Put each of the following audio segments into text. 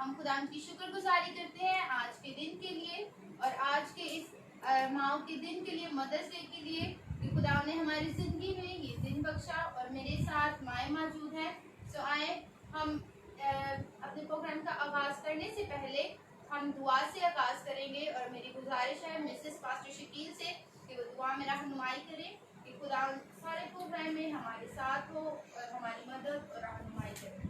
हम खुदा की शुक्रगुजारी करते हैं आज के दिन के लिए और आज के इस माओ के दिन के लिए, मदर्स डे के लिए कि खुदा ने हमारी ज़िंदगी में ये दिन बख्शा। और मेरे साथ माए मौजूद हैं। सो आए हम अपने प्रोग्राम का आगाज़ करने से पहले हम दुआ से आगाज़ करेंगे और मेरी गुजारिश है मिसेस पास्टर शकील से कि वो दुआ में रहनुमाई करें कि खुदा सारे प्रोग्राम में हमारे साथ हो और हमारी मदद और रहनुमाई करें।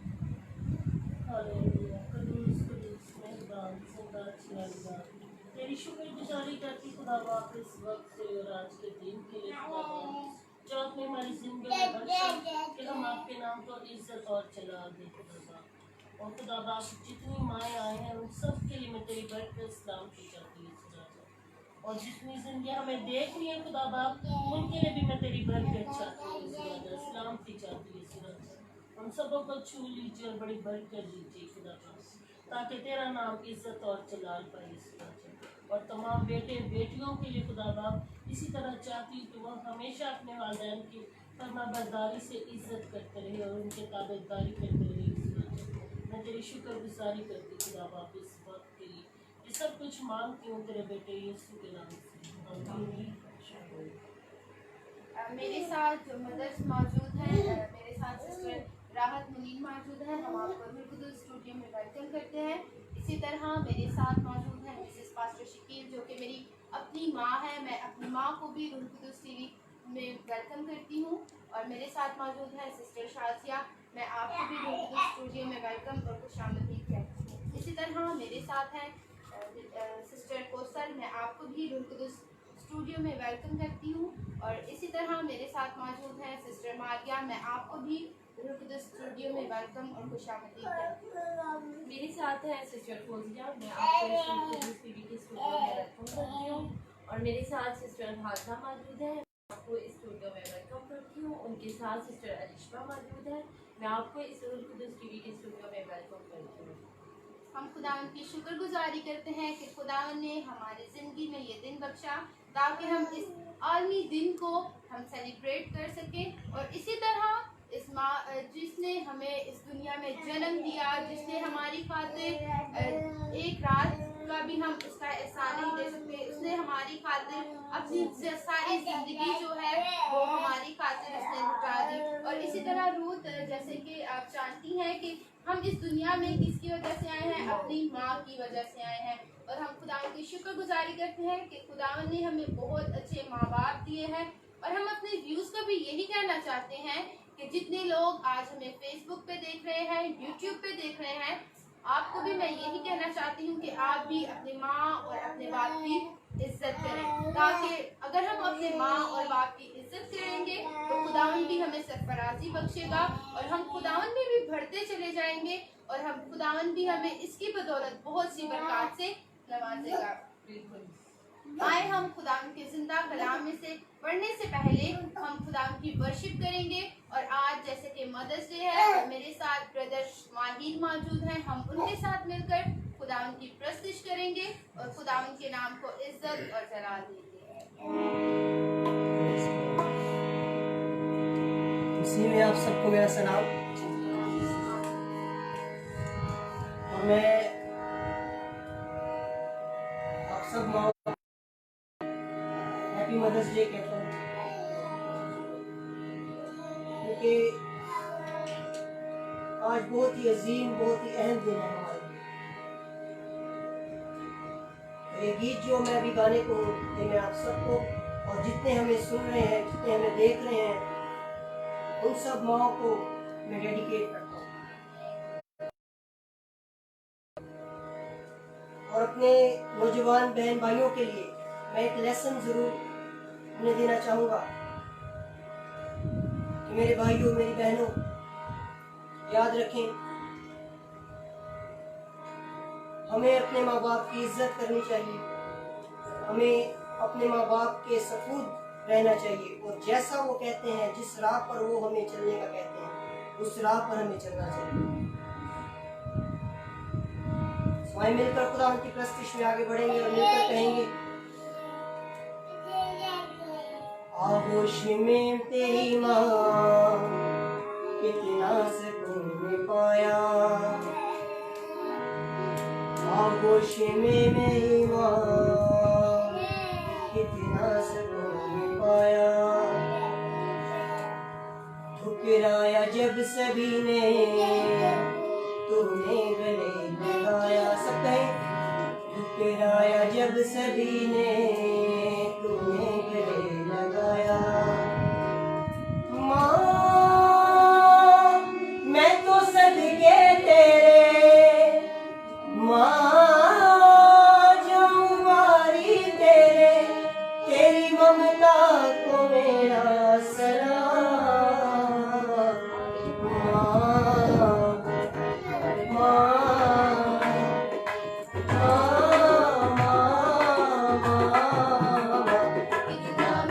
तेरी शुक्रगुजारी करती खुदा बाप इस वक्त से और आज के दिन के लिए जो आपने हमारी जिंदगी में बख्शा कि हम आपके नाम को इज्जत और चला दे खुदा बाप। और खुदा बाप जितनी माएँ आए हैं उन सब के लिए मैं तेरी बरकत सलाम की करती हूँ खुदा बाप। और जितनी जिंदगी हमें देखनी है खुदा बाप उनके लिए भी मैं तेरी बरकत चाहती हूँ खुदा सलाम की चाहती हूँ खुदा। हम सबों को छू लीजिए और बड़ी बरकत दीजिए खुदा ताकि तेरा नाम इज्जत और जलाल पाए खुदा। और तमाम बेटे बेटियों के लिए खुदा बाप इसी तरह चाहती हूँ कि वह हमेशा अपने वालिदैन की फरमाबरदारी से इज्जत करते रहे और उनके ताबेदारी करते रहे। मैं तेरी शुक्रगुजारी करती खुदा बाप इस वक्त के लिए ये सब कुछ मांगती हूँ तेरे बेटे यीशु के नाम से। मेरे साथ जो मदर्स मौजूद हैं, मेरे साथ सिस्टर राहत मुनीर मौजूद है। हम आपको रूह स्टूडियो में वेलकम करते हैं। इसी तरह मेरे साथ मौजूद है मिसेस पास्टर शकील जो कि मेरी अपनी माँ है। मैं अपनी माँ को भी रूह टीवी में वेलकम करती हूँ। और मेरे साथ मौजूद है सिस्टर शाजिया, मैं आपको भी रूह स्टूडियो में वेलकम और खुशामदीद कहती हूँ। इसी तरह मेरे साथ है सिस्टर कोसर, मैं आपको भी रूह स्टूडियो में वेलकम करती हूँ। और इसी तरह मेरे साथ मौजूद है सिस्टर मारिया, मैं आपको भी रूह स्टूडियो में वेलकम और खुशामदीद करती हूँ। मेरे साथ है सिस्टर फौजिया, मैं आपको टीवी के स्टूडियो में वेलकम करती हूँ। और मेरे साथ सिस्टर हाजा मौजूद है, आपको इस स्टूडियो में वेलकम करती हूँ। उनके साथ सिस्टर अलिशा मौजूद है, मैं आपको इस टीवी के स्टूडियो में वेलकम करती हूँ। हम खुदावन की शुक्रगुजारी करते हैं कि खुदावन ने हमारी ज़िंदगी में ये दिन बख्शा ताकि हम इस आलमी दिन को हम सेलिब्रेट कर सकें। और इसी तरह इस माँ जिसने हमें इस दुनिया में जन्म दिया, जिसने हमारी खातिर एक रात का भी हम उसका एहसान नहीं दे सकते, उसने हमारी खातिर अपनी सारी ज़िंदगी जो है वो हमारी खातिर उसने लुटा दी। और इसी तरह रूत, जैसे कि आप जानती हैं कि हम इस दुनिया में किसकी वजह से आए हैं, अपनी माँ की वजह से आए हैं। और हम खुदावन की शुक्रगुजारी करते हैं कि खुदावन ने हमें बहुत अच्छे माँ बाप दिए हैं। और हम अपने व्यूज़ को भी यही कहना चाहते हैं कि जितने लोग आज हमें फेसबुक पे देख रहे हैं, यूट्यूब पे देख रहे हैं, आपको भी मैं यही कहना चाहती हूँ कि आप भी अपनी माँ और अपने बाप की इज्जत करें, ताकि अगर हम अपने माँ और बाप की इज्जत करेंगे तो खुदावन भी हमें सरफराजी बख्शेगा और हम खुदावन में भी बढ़ते चले जाएंगे और हम खुदावन भी हमें इसकी बदौलत बहुत सी बरकत से नवाजेगा। आए हम खुदावन के जिंदा कलाम में से पढ़ने से पहले हम खुदावन की वर्शिप करेंगे। और आज जैसे कि मदर्स डे है और मेरे साथ ब्रदर माहिर मौजूद हैं, हम उनके साथ मिलकर खुदावन की प्रस्तुति करेंगे और खुदावन के नाम को इज्जत और जलाल देंगे। इसी में आप सबको मेरा सलाम। और मैं आप सब माँ हैप्पी मदर्स डे कहता हूँ, क्योंकि आज बहुत ही अजीम, बहुत ही अहम दिन है हमारे लिए। ये गीत जो मैं अभी गाने को हूँ, ये मैं आप सबको और जितने हमें सुन रहे हैं, जितने हमें देख रहे हैं, उन सब माओ को मैं डेडिकेट करता हूँ। और अपने नौजवान बहन भाइयों के लिए मैं एक लेसन जरूर उन्हें देना चाहूँगा कि मेरे भाइयों, मेरी बहनों, याद रखें, हमें अपने माँ बाप की इज्जत करनी चाहिए, हमें अपने माँ बाप के सपूत रहना चाहिए और जैसा वो कहते हैं, जिस राह पर वो हमें चलने का कहते हैं, उस राह पर हमें चलना चाहिए। स्वामी मिलकर खुदा की प्रस्तुति में आगे बढ़ेंगे और मिलकर कहेंगे, आगोश में तेरी माँ कितना सुकून पाया, आगोश में मेहमान कितना सुकून पाया, ठुकराया जब सभी ने तूने गले लगाया। सब कहें, ठुकराया जब सभी ने तूने गले लगाया। माँ मैं तो सदके तेरे, माँ जाऊं वारी तेरे, तेरी ममता को मेरा सलाम।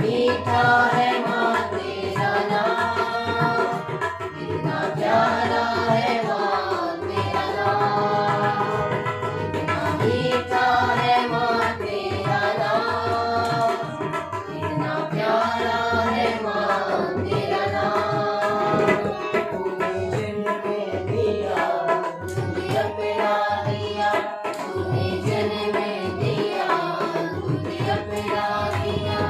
मीठा है माँ तेरा नाम, कितना प्यारा है माँ तेरा नाम, कितना मीठा है माँ तेरा नाम, कितना प्यारा है माँ तेरा नाम। तूने जन्म दिया, तूने अपना दिया, तूने जन्म दिया, तूने अपना दिया।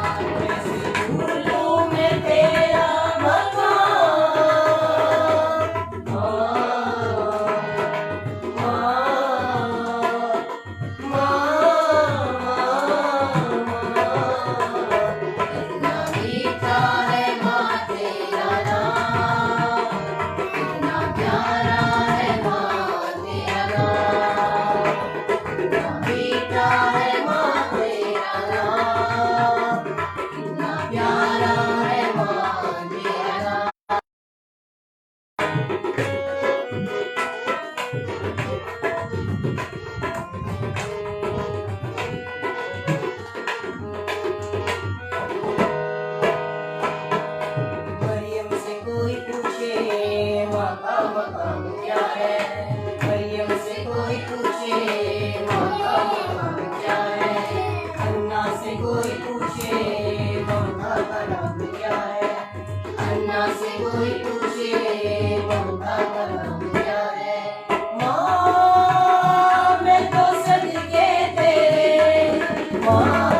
कोई पूछे ममता का नाम क्या है। माँ मैं तो सदके तेरे, माँ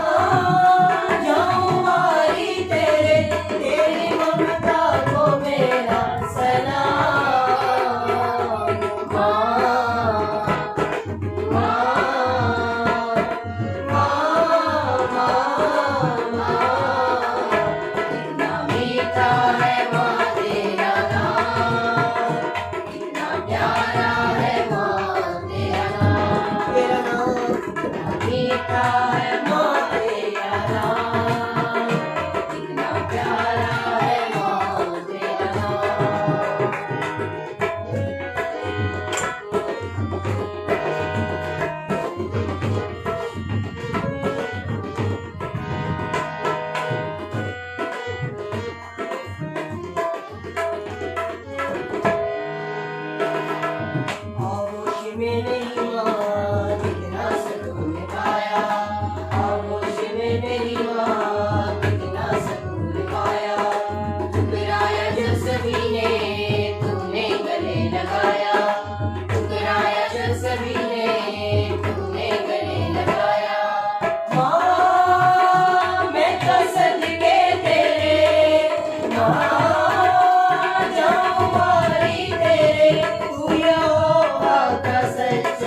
जाऊं वारी तेरे, तेरी ममता को मेरा सलाम। माँ कितना मीठा है माँ तेरा नाम, कितना प्यारा है माँ तेरा नाम। तेरा नाम कितना मीठा है माँ तेरा नाम, कितना प्यारा है माँ तेरा नाम। आगोश में मेरी माँ कितना सुकून पाया, आगोश में मेरी माँ कितना सुकून पाया। ठुकराया जब सभी ने तूने गले लगाया, ठुकराया जब सभी ने तूने गले लगाया। माँ मैं तो सदके तेरे, माँ जाऊं वारी तेरे, तू यहोवा का सच्चा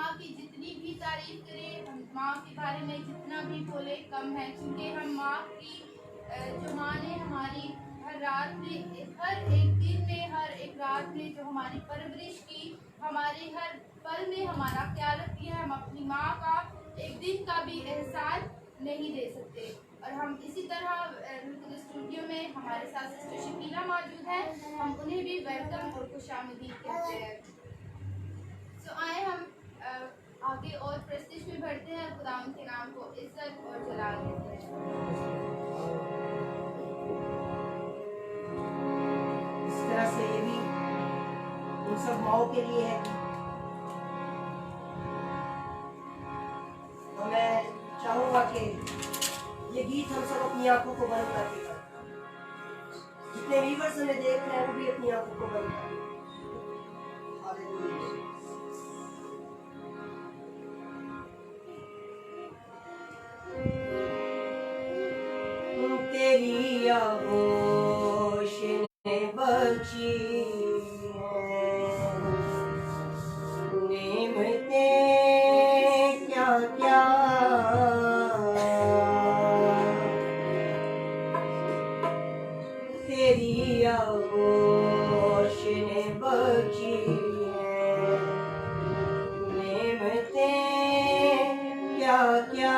माँ की जितनी भी तारीफ करें, हम माँ के बारे में जितना भी बोले कम है, क्योंकि हम माँ की जो माँ ने हमारी हर रात में, हर एक दिन में, हर एक रात में जो हमारी परवरिश की, हमारे हर पल में हमारा ख्याल रखती है, हम अपनी माँ का एक दिन का भी एहसान नहीं दे सकते। और हम इसी तरह स्टूडियो में हमारे साथ सिस्टर शकीला मौजूद है, हम उन्हें भी वेलकम और खुशामदीद कहते हैं। तो आए हम आगे और प्रेस्टीज में बढ़ते हैं, खुदा उनके नाम को इज्जत और जलाल देते हैं। इस तरह से ये भी उन सब माओ के लिए है। तो मैं चाहूंगा कि ये गीत हम सब अपनी आंखों को बंद करके करें। जितने व्यूअर्स हमें देख रहे हैं वो भी अपनी आंखों को बंद करें। हालेलुया। तेरी आगोश ने बची है, नेमतें क्या क्या, तेरी आगोश ने बची है, नेमतें क्या क्या,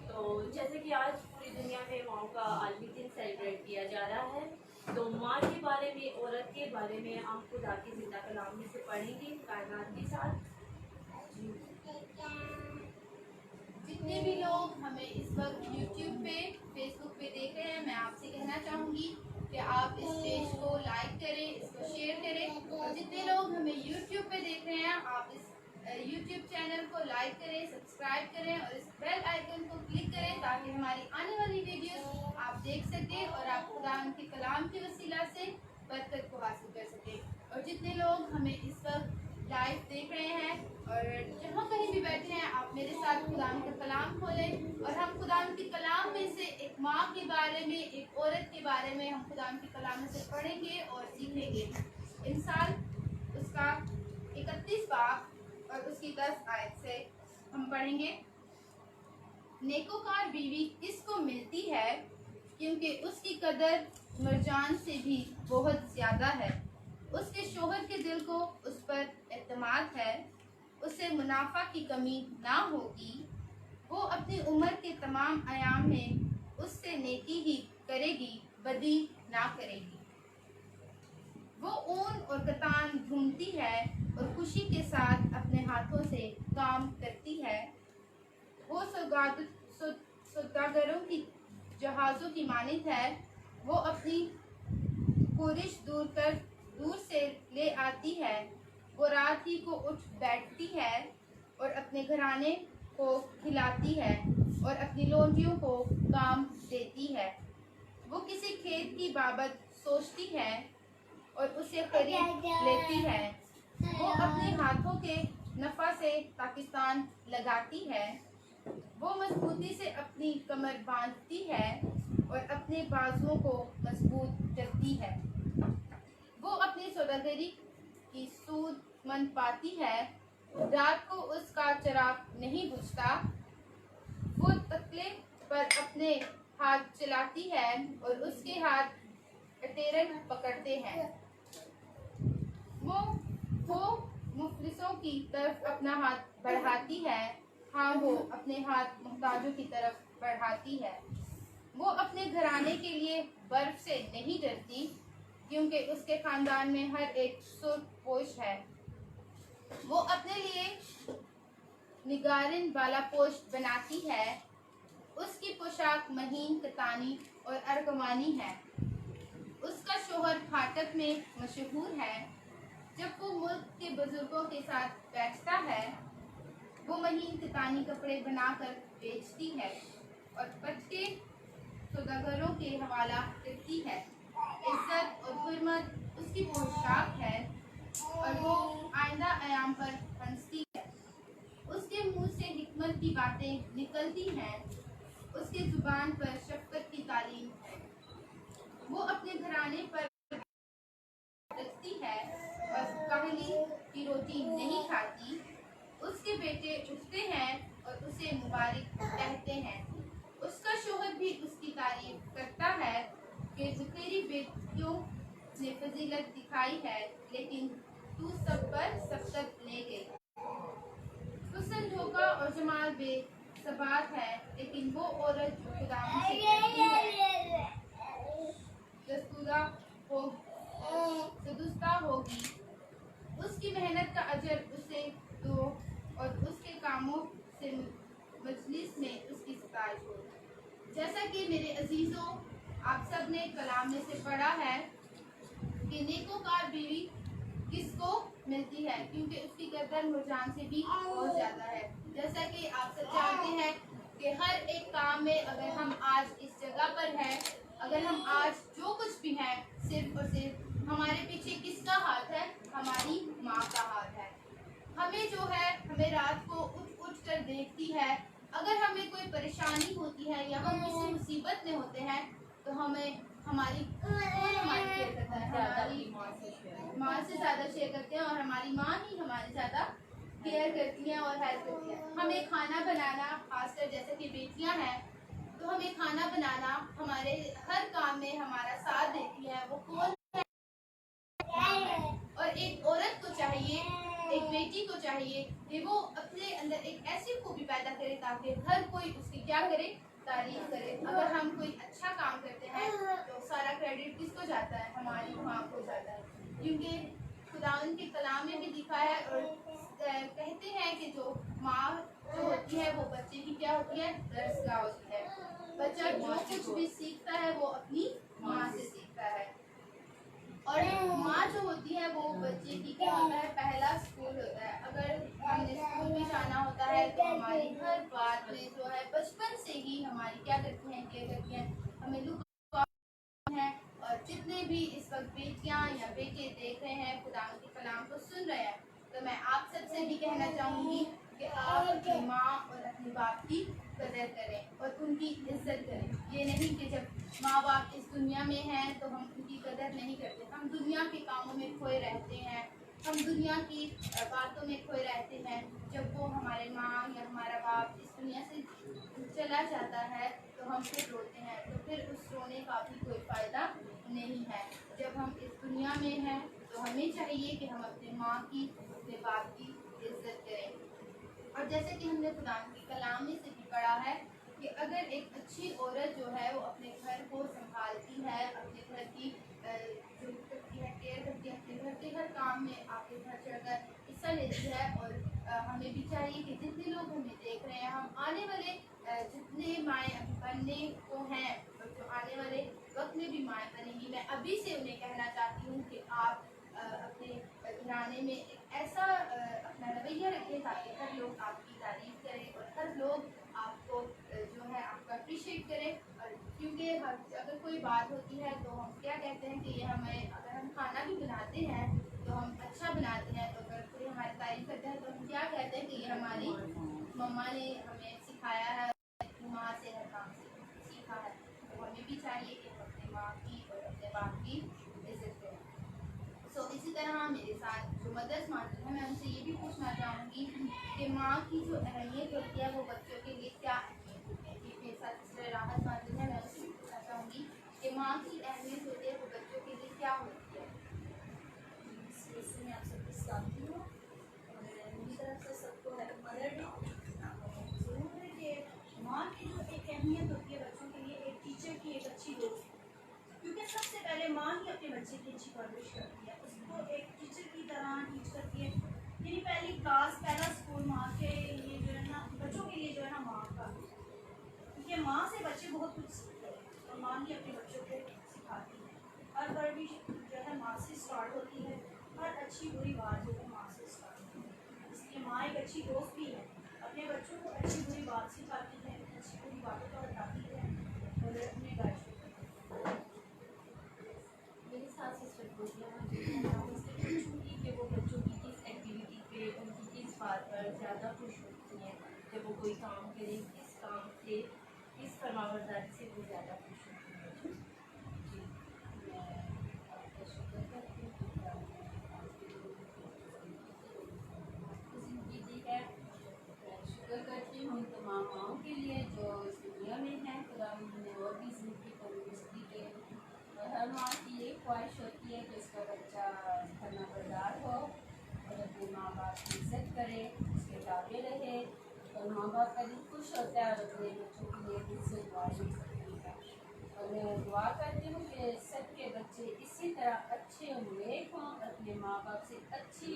तो जैसे कि आज पूरी दुनिया में माँ का आलमी दिन सेलिब्रेट किया जा रहा है, तो माँ के बारे में, औरत के बारे में हम खुदा की जिंदा कलाम में से पढ़ेंगे कायनात के साथ। जितने भी लोग हमें इस वक्त YouTube पे, Facebook पे देख रहे हैं, मैं आपसे कहना चाहूँगी कि आप इस पेज को लाइक करें, इसको शेयर करें। और जितने लोग हमें YouTube पे देख रहे हैं, आप इस YouTube चैनल को लाइक करें, सब्सक्राइब करें और इस बेल आइकन को क्लिक करें ताकि हमारी आने वाली वीडियोस आप देख सकें और आप खुदा के कलाम के वसीला से बरकत को हासिल कर सकें। और जितने लोग हमें इस वक्त लाइव देख रहे हैं और जहाँ कहीं भी बैठे हैं, आप मेरे साथ खुदा का कलाम खोलें और हम खुदा के कलाम में से एक माँ के बारे में, एक औरत के बारे में हम खुदा के कलाम में से पढ़ेंगे और सीखेंगे। इंसान उसका 31 बाब और उसकी 10 आयत से हम पढ़ेंगे। नेकोकार बीवी किसको मिलती है, क्योंकि उसकी कदर मरजान से भी बहुत ज़्यादा है। उसके शोहर के दिल को उस पर एतमाद है, उसे मुनाफा की कमी ना होगी। वो अपनी उम्र के तमाम अयाम में उससे नेकी ही करेगी, बदी ना करेगी। वो ऊन और कतान ढूंढती है और खुशी के साथ अपने हाथों से काम करती है। वो सौदागरों की जहाज़ों की मानित है। वो अपनी पूरिश दूर से ले आती है। वो रात ही को उठ बैठती है और अपने घराने को खिलाती है और अपनी लोंटियों को काम देती है। वो किसी खेत की बाबत सोचती है और उसे खरीद लेती है। वो अपने हाथों के नफा से पाकिस्तान लगाती है। वो मजबूती से अपनी कमर बांधती है और अपने बाजुओं को मजबूत रखती है। वो अपनी सौदागरी की सूद मंद पाती है। रात को उसका चिराग नहीं बुझता। वो तकले पर अपने हाथ चलाती है और उसके हाथ अटेरन पकड़ते हैं। की तरफ अपना हाथ बढ़ाती है, हाँ वो अपने हाथ मोहताजों की तरफ बढ़ाती है। वो अपने घराने के लिए बर्फ से नहीं डरती, क्योंकि उसके खानदान में हर एक सुरपोश है। वो अपने लिए निगारिन वाला पोश बनाती है। उसकी पोशाक महीन, कतानी और अर्गवानी है। उसका शोहर फाटक में मशहूर है। जब वो मुल्क के बुजुर्गों के साथ बैठता है, वो महीन कतानी कपड़े बनाकर बेचती है और पटके सौदागरों के हवाला करती है। इज्जत और हुर्मत उसकी पोशाक है और वो आइंदा आयाम पर हंसती है। उसके मुंह से हिकमत की बातें निकलती हैं। उसके जुबान पर शफकत की तालीम है। वो अपने घराने पर रखती है और काहली की रोटी नहीं खाती। उसके बेटे उठते हैं और उसे मुबारक कहते हैं। उसका शोहर भी उसकी तारीफ करता है कि तेरी बेटियों ने फजीलत दिखाई है, लेकिन तू सब पर सबकत ले गई। हुस्न, धोखा और जमाल बेसबात है, लेकिन वो औरत जो खुदा से कहती है सदुस्ता होगी, उसकी मेहनत का अजर उसे दो और उसके कामों से मजलिस में उसकी सताइश हो। जैसा कि मेरे अजीजों, आप सब ने कलाम में से पढ़ा है कि नेकोकार बीवी किसको मिलती है, क्योंकि उसकी गर्दन मुरझान से भी बहुत ज्यादा है। जैसा कि आप सब जानते हैं कि हर एक काम में अगर हम आज इस जगह पर हैं, अगर हम आज जो कुछ भी हैं, सिर्फ और सिर्फ हमारे पीछे किसका हाथ है? हमारी माँ का हाथ है। हमें जो है, हमें रात को उठ उठ कर देखती है। अगर हमें कोई परेशानी होती है या हम किसी मुसीबत में होते हैं, तो हमें हमारी केयर करता है, हमारी माँ से ज्यादा शेयर करते हैं और हमारी माँ ही हमारी ज्यादा केयर करती हैं और हेल्प करती है। हमें खाना बनाना, खासकर जैसे कि बेटियां हैं, तो हमें खाना बनाना, हमारे हर काम में हमारा साथ देती है। वो कौन है? और एक औरत को चाहिए, एक बेटी को चाहिए कि वो अपने अंदर एक ऐसी खूबी पैदा करे ताकि हर कोई उसकी क्या करे? तारीफ करे। अगर हम कोई अच्छा काम करते हैं तो सारा क्रेडिट किसको जाता है? हमारी माँ को जाता है, क्योंकि खुदावन के कलाम में भी लिखा है और कहते हैं कि जो माँ जो होती है वो बच्चे की क्या होती है? दर्सगाह होती है। बच्चा जो कुछ भी सीखता है वो अपनी माँ से सीखता है। और माँ जो होती है वो बच्चे की क्या होता है? पहला स्कूल होता है। अगर हमने स्कूल में जाना होता है तो हमारी हर बात में जो है बचपन से ही हमारी क्या करती हैं? केयर करती हैं, हमें लुक है। और जितने भी इस वक्त बेटियां या बेटे देख रहे हैं, खुदा के कलाम को सुन रहे हैं, तो मैं आप सबसे भी कहना चाहूँगी कि आप अपनी माँ और अपने बाप की कदर करें और उनकी इज्जत करें। ये नहीं कि जब माँ बाप इस दुनिया में हैं तो हम उनकी कदर नहीं करते। हम दुनिया के कामों में खोए रहते हैं, हम दुनिया की बातों में खोए रहते हैं। जब वो हमारे माँ या हमारा बाप इस दुनिया से चला जाता है तो हम फिर रोते हैं, तो फिर उस रोने का भी कोई फ़ायदा नहीं है। जब हम इस दुनिया में हैं तो हमें चाहिए कि हम अपने माँ की, अपने बाप की इज्जत करें। और जैसे कि हमने खुदा के कलाम में से भी पढ़ा है कि अगर एक अच्छी औरत जो है वो अपने घर को संभालती है, अपने घर की जो करती है, केयर करती है, अपने घर के हर काम में आपके घर चढ़कर हिस्सा लेती है। और हमें भी चाहिए कि जितने लोग हमें देख रहे हैं, हम आने वाले जितने माएँ बनने को हैं और जो आने वाले वक्त में भी माएँ बनेंगी, मैं अभी से उन्हें कहना चाहती हूँ कि आप अपने घराने में एक ऐसा अपना रवैया रखें ताकि हर लोग आपकी तारीफ करें और हर लोग आपको जो है आपका अप्रिशिएट करें। और क्योंकि अगर कोई बात होती है तो हम क्या कहते हैं कि ये हमें, अगर हम खाना भी बनाते हैं तो हम अच्छा बनाते हैं, तो अगर कोई हमारी तारीफ करता है तो हम क्या कहते हैं कि ये हमारी मम्मा ने हमें सिखाया है, माँ से हर काम सीखा है। तो हमें भी चाहिए कि हम अपने माँ की और अपने बाप की इज्जत करें। इसी तरह मेरे साथ जो मदर्स मौजूद है, मैं उनसे ये भी पूछना चाहूँगी कि माँ की जो अहमियत होती है वो बच्चों के लिए क्या अहमियत होती है। मेरे साथ सिस्टर राहत मौजूद है, मैं उनसे भी पूछना चाहूँगी कि माँ की अहमियत होती है वो बच्चों के लिए क्या होती है। मैं आप सबको सलामती हूँ और बच्चे की अच्छी परवरिश करती है, उसको एक टीचर की तरह टीच करती है। मेरी पहली क्लास, पहला स्कूल माँ के लिए जो है ना, बच्चों के लिए जो है ना माँ का, क्योंकि माँ से बच्चे बहुत कुछ सीखते हैं और माँ ही अपने बच्चों को सिखाती है। हर परवरिश जो है माँ से स्टार्ट होती है, हर अच्छी बुरी बात जो है माँ से स्टार्ट होती है। इसलिए माँ एक अच्छी दोस्त भी है, अपने बच्चों को अच्छी बुरी बात सिखाती है, अच्छी बुरी बातों को बताती है और अपने गाइड करती है। मेरे साथ सिस्टर बोलिया मैं उनसे पूछूंगी कि वो बच्चों की किस एक्टिविटी पे, उनकी किस बात पर ज़्यादा खुश होती हैं, जब वो कोई काम करें किस काम से, किस फरमाबरदारी से वो ज़्यादा खुश होती हैं। जी, मैं आपका शुक्र करती हूँ कि आपने ज़िंदगी दी है। मैं शुक्र करती हूँ तमाम माओं के लिए जो इस दुनिया में हैं। खुदा उन्हें और भी ज़िंदगी तंदुरुस्ती के। और हर माँ की ये ख्वाहिश होती है कि उसका बच्चा फरमाबरदार हो और अपने माँ बाप की इज्जत करे, उसके ताबे रहे, और माँ बाप का दिल खुश होता है और अपने बच्चों के लिए दिल से दुआ भी करती है। और मैं दुआ करती हूँ कि सबके बच्चे इसी तरह अच्छे और नेक हों, अपने माँ बाप से अच्छी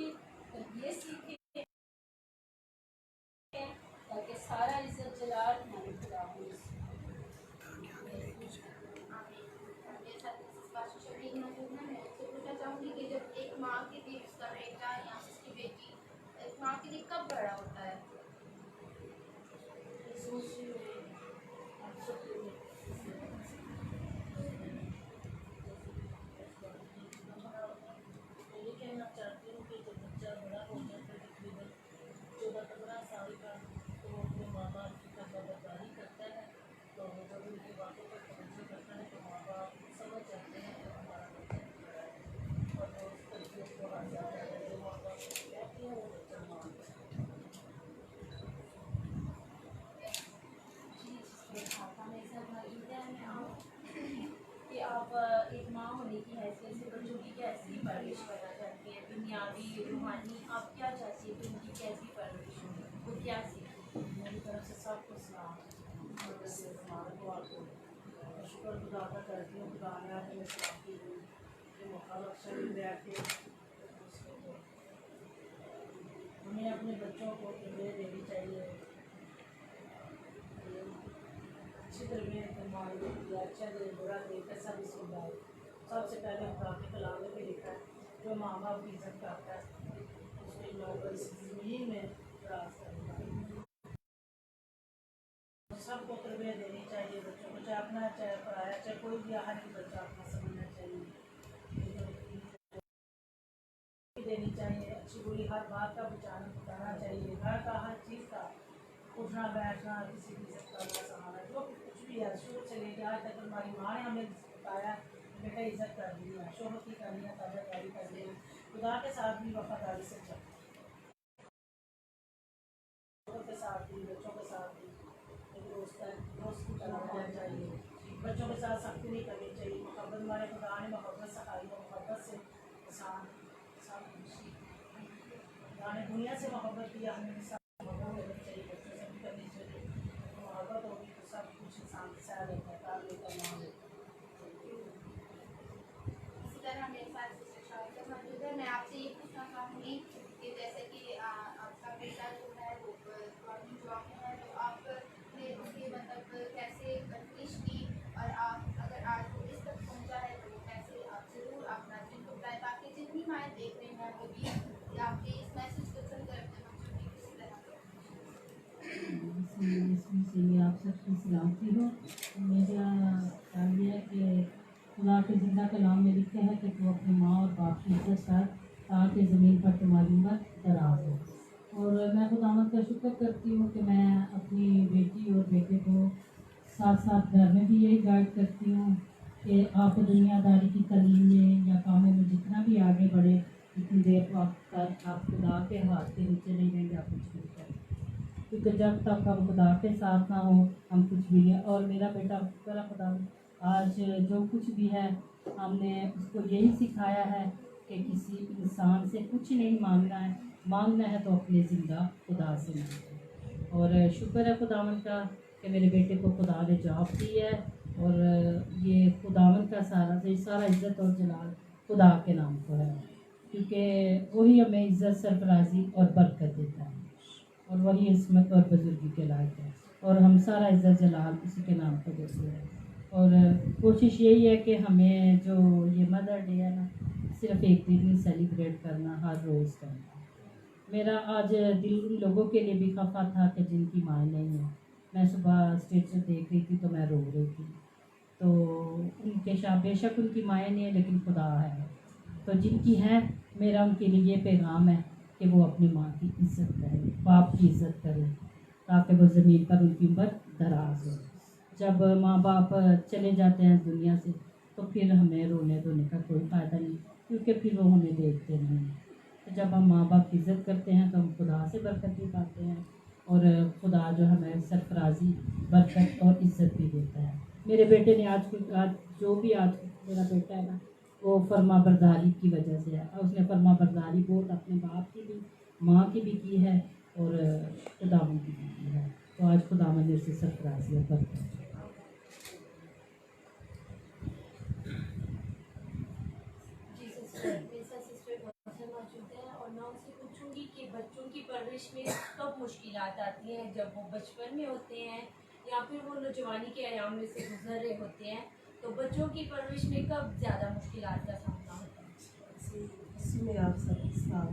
तरबियत सीखें, ताकि सारा इज्जत जलाल हमारे खुदा हो। मेरे साथ मिसेस बाशा शबीर मौजूद हैं। मैं उससे पूछना चाहूँगी कि जब एक माँ के लिए उसका बेटा या उसकी बेटी एक माँ के लिए कब बड़ा होता है? ये कहना चाहती हूँ कि जब बच्चा बड़ा हो जाता है, तकरीबन 14-15 साल का, तो वो अपने माँ बाप की फरमाबरदारी करता है। तो जब उनकी बातों पर तवज्जो करता है तो माँ बाप समझ जाते हैं कि हमारा बच्चा बड़ा है, और वो उस तरबियत को हासिल करता है जो माँ बाप कहते हैं वो बच्चा मानता है। जी, जिसमें खाता मेरे साथ मौजूद है। मैं आप कि आप एक माँ होने की हैसियत से बच्चों की कैसी परवरिश करना चाहती हैं, दुनियावी रूहानी, आप क्या चाहती हैं कि उनकी कैसी परवरिश हो, वो क्या सीखें? मेरी तरफ से सबको सलाम और वैसे हमारे को आपको शुक्र खुदा अदा करती हूँ। खुदा ने हमें सलाम की जो मौका बख्शा मिल गया कि हमें अपने बच्चों को तरबियत देनी चाहिए, अच्छी तरबियत हमारे लिए, अच्छा दे बुरा दे कैसा भी सुविधा है। सबसे पहले खुदा के कलाम में भी लिखा है जो माँ बाप की इज्जत करता है उसके लोग इस ज़मीन में राज करेगा। सबको तरबियत देनी चाहिए बच्चों को, चाहे अपना चाहे पढ़ाया, चाहे कोई भी हर एक बच्चा अपना समझना चाहिए, देनी चाहिए। अच्छी बुरी हर बात का बताना चाहिए, घर का हर चीज़ का उठना बैठना, किसी की इज्जत करना, समाना, जो कुछ भी है शुरू से लेकर आज तक हमारी माँ ने हमें बताया बेटा इज्जत करनी है, शोहरत की करनी है, ताबेदारी करनी है, खुदा के साथ भी वफादारी से चलना, के साथ भी बच्चों के साथ भी दोस्त की तरह रहना चाहिए। बच्चों के साथ सख्ती नहीं करनी चाहिए। मोहब्बत हमारे खुदा ने मोहब्बत सिखाई है, मोहब्बत से इंसान खुदा ने दुनिया से मोहब्बत किया, हमें भी साथ मोहब्बत करनी चाहिए, बच्चों से भी करनी चाहिए। मोहब्बत होगी तो सब कुछ इंसान के साथ लेकर काम लेकर ना लेकर। इसी तरह मेरे साथ सिस्टर शाहिदा मौजूद है। मैं आपसे ये पूछना चाहूँगी कि जैसे कि आपका बेटा जो है वो गवर्नमेंट जॉब में है, तो आपने उसकी मतलब कैसे परवरिश की, और आप अगर आज वो इस तक पहुँचा है तो कैसे आप ज़रूर अपना दिन को बताएं, ताकि जितनी माएँ देख रही हैं वो भी आपके इस मैसेज को सुनकर अपने बच्चों की किसी तरह इसमें आप सबकी सलामती हो। मेरा ख्याल ये है कि खुदा के जिंदा कलाम में लिखा है कि तू अपनी माँ और बाप की इज्जत कर ताकि ज़मीन पर तुम्हारी उम्र दराज हो। और मैं खुदावंद का शुक्र करती हूँ कि मैं अपनी बेटी और बेटे को साथ साथ घर में भी यही गाइड करती हूँ कि आप दुनियादारी की तालीम में या कामों में जितना भी आगे बढ़े, इतनी देर तक आप खुदा के हाथ के नीचे नहीं रहेंगे, आप कुछ नहीं करें, क्योंकि जब तक हम खुदा के साथ ना हो हम कुछ भी नहीं। और मेरा बेटा शुक्र खुदा आज जो कुछ भी है हमने उसको यही सिखाया है कि किसी इंसान से कुछ नहीं मांगना है, मांगना है तो अपने ज़िंदा खुदा से मांगना। और शुक्र है खुदावंद का कि मेरे बेटे को खुदा ने जॉब दी है, और ये खुदावंद का सारा इज़्ज़त और जलाल खुदा के नाम को है, क्योंकि वही हमें इज़्ज़त, सरफराजी और बरकत देता है, और वही इस्मत और बुजुर्गी के लायक है, और हम सारा इज़्ज़त जलाल उसी के नाम को देते हैं। और कोशिश यही है कि हमें जो ये मदर डे है ना, सिर्फ एक दिन ही सेलिब्रेट करना, हर रोज़ करना। मेरा आज दिल उन लोगों के लिए भी खफा था कि जिनकी माँ नहीं है। मैं सुबह स्टेटस देख रही थी तो मैं रो रही थी। तो उनके बेशक उनकी माएँ नहीं है, लेकिन खुदा है। तो जिनकी हैं, मेरा उनके लिए ये पैगाम है कि वो अपनी माँ की इज़्ज़त करें, बाप की इज़्ज़त करें, ताकि वो ज़मीन पर उनकी उम्र दराज हो। जब माँ बाप चले जाते हैं दुनिया से, तो फिर हमें रोने धोने का कोई फ़ायदा नहीं, क्योंकि फिर वो हमें देखते नहीं हैं। तो जब हम माँ बाप की इज़्ज़त करते हैं तो हम खुदा से बरकत भी पाते हैं, और खुदा जो हमें सरफराजी, बरकत और इज़्ज़त भी देता है। मेरे बेटे ने आज मेरा बेटा है ना, वो फर्मा बरदारी की वजह से है, और उसने फर्मा बरदारी बहुत अपने बाप की भी, माँ की भी की है, और खुदावन की भी की है। तो आज खुदावन ने उसे सरफराजी और बरकत। मेरे साथ सिस्टर मौजूद है, और मैं उनसे पूछूंगी कि बच्चों की परवरिश में कब मुश्किलात आती हैं, जब वो बचपन में होते हैं या फिर वो नौजवानी के आयाम में से गुजर रहे होते हैं, तो बच्चों की परवरिश में कब ज़्यादा मुश्किलात का सामना होता है? इसी में आप सब इस्लाम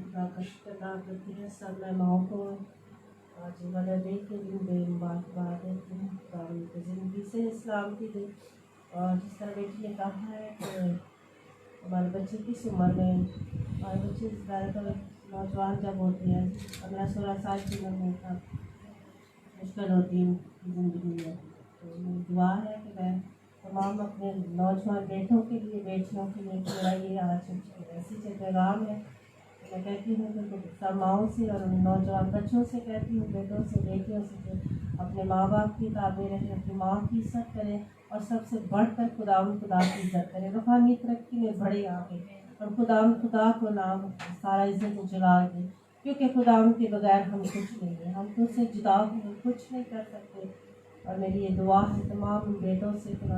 खुदा का शुक्र अदा करती है। सब मैं माओ को आज मदर डे के दिन बेमुबारकबाद देती हूँ। खुदा उनकी ज़िंदगी से इस्लाम की दे। और जिस तरह बेटी ने कहा है कि हमारे बच्चे किस उम्र में, हमारे बच्चे ज़्यादातर नौजवान जब होते हैं 15-16 साल की उम्र में, तब मुश्किल होती है ज़िंदगी में। तो मेरी दुआ है कि मैं तमाम अपने नौजवान बेटों के लिए, बेटियों के लिए, मेरा ये आज ऐसी पैगाम है। मैं कहती हूँ कि सब माओं से और नौजवान बच्चों से कहती हूँ, बेटों से, बेटियों से, कि अपने माँ बाप की ताबे रहें, अपनी माँ की इज़्ज़त करें, और सबसे बढ़कर खुदा की इज़्ज़त करें। रूहानी तरक्की में बढ़े आगे, और खुदा को नाम सारा इज़्ज़त जलाल दें, क्योंकि खुदा के बगैर हम कुछ नहीं है, हम खुद से जुदा हुए कुछ नहीं कर सकते। और मेरी ये दुआ है तमाम बेटों से, खुदा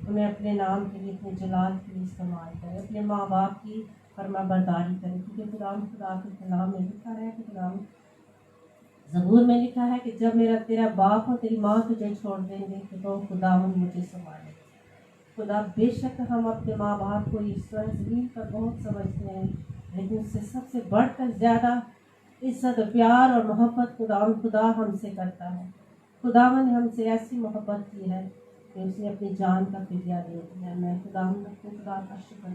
उन्हें अपने नाम के लिए, अपने जलाल के लिए इस्तेमाल करें, अपने माँ बाप की फरमा बरदारी करें, क्योंकि खुदा के कलाम में लिखा है कि कलाम ज़बूर में लिखा है कि जब तेरा बाप और तेरी माँ तुझे छोड़ देंगे तो खुदा मुझे संभाले। खुदा बेशक हम अपने माँ बाप को इस तरह ज़मीन पर बहुत समझते हैं, लेकिन उससे सबसे बढ़कर ज़्यादा इज़्ज़त, प्यार और मोहब्बत खुदा हमसे करता है। खुदावन ने हमसे ऐसी मोहब्बत की है कि उसने अपनी जान का फिदिया दे दिया। मैं खुदा का शुक्र